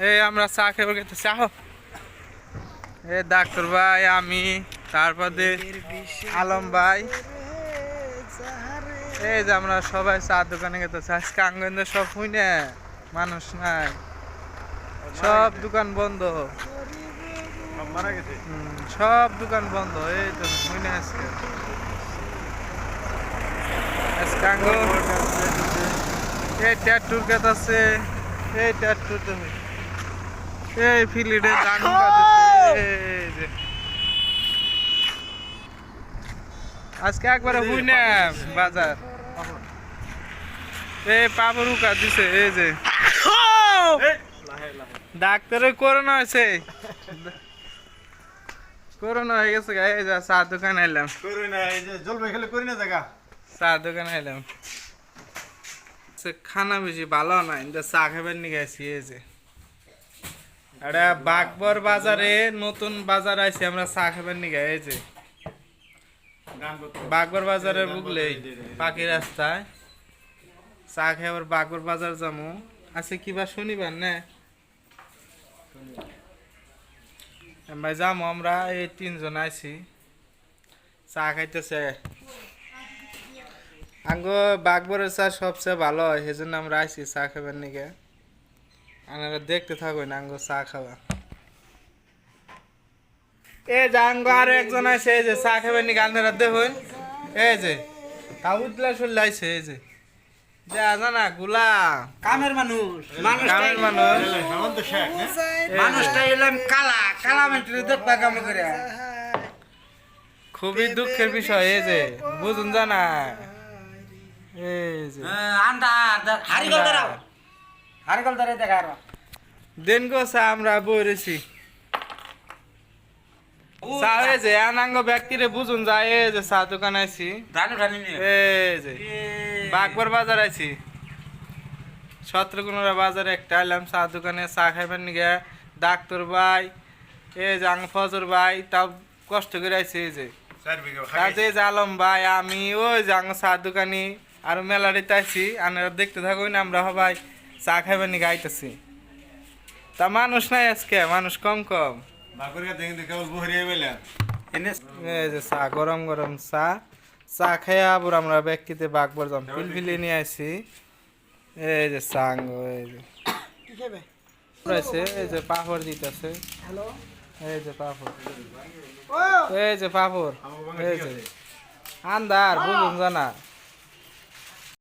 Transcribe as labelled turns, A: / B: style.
A: এই আমরা চা খেয়ে গেতে চাহ এ ডাক্তার ভাই আমি তারপরে আলম ভাই এই যে আমরা সবাই চা দোকানে গেতেছি আজকে আঙ্গন সব হই না মানুষ নাই সব দোকান বন্ধ সব দোকান বন্ধ এই তো হই না আজকে আজকে আঙ্গ এই ট্যাটুর কাছে আছে এই ট্যাটুর তো এই ফিলিডে গান বাজছে এই যে আজকে একবারে হুই না বাজার এই পাবরুকা দিছে এই যে ডাক্তারের করোনা হয়েছে করোনা হয়ে গেছে এই যে চা দোকানে এলাম চা দোকানে এলাম খানা বেশি ভালো না কিন্তু চা খাবার নিয়ে গেছি এই যে এটা বাগবর বাজারে নতুন বাজার আছে আমরা চা খাবার নিয়ে এই যে বাগবর বাজারের বুকলেই পাখি রাস্তায় চা খাবার বাগবর বাজার যাবো আছে কিবা শনিবার না ভাই যাবো আমরা এই 3 জন আছি চা খাইতেছে আঙ্গ বাগবরের চা সবচেয়ে ভালো হয় সেই জন্য আমরা আইছি চা খাবার নিকে আপনারা দেখতে থাকুন আঙ্গ চা খাওয়া এই যে আঙ্গ আর একজন আছে এই যে চা খাবার নিকে আপনারা দেখুন এই যে তাউদলা চলে আইছে এই যে জানা গুলা
B: কামের মানুষ
A: কামের মানুষ
B: মানুষটা এলাম কালা কালা মেট্রে দেখবা কাম করে
A: খুবই দুঃখের বিষয় এই যে বুঝুন জানা এই যে
B: আন্দার হারিগল দাঁড়াও হারিগল দাঁড়াই দেখা আর
A: দিন গো চা আমরা বইরেছি চা এই যে আনাঙ্গ ব্যক্তিরে বুঝুন যায় এই যে চা দোকান আছি
B: রানু রানি নিয়ে
A: এই যে বাগবর বাজার আছি 17 বাজারে একটা এলাম চা দোকানে চা খাইবার নিগে ডাক্তার ভাই এই যে আং ফজর ভাই তাও কষ্ট করে আইছে এই যে কাজে আলম ভাই আমি ওই যে আং চা দোকানি আর মেলারিতে আছি আপনারা দেখতে থাকুন আমরা সবাই চা খাইবার নিগে আইতেছি তা মানুষ নাই আজকে মানুষ কম কম এই যে চা গরম গরম চা চা খাইয়া আবার আমরা ব্যক্তিতে বাগবর যাম পিলপিলি নিয়ে আসি এই যে সাঙ্গ এই যে রয়েছে এই যে পাপড় দিতেছে এই যে পাপড় এই যে পাপড় এই যে আন্দার বুঝুন জানা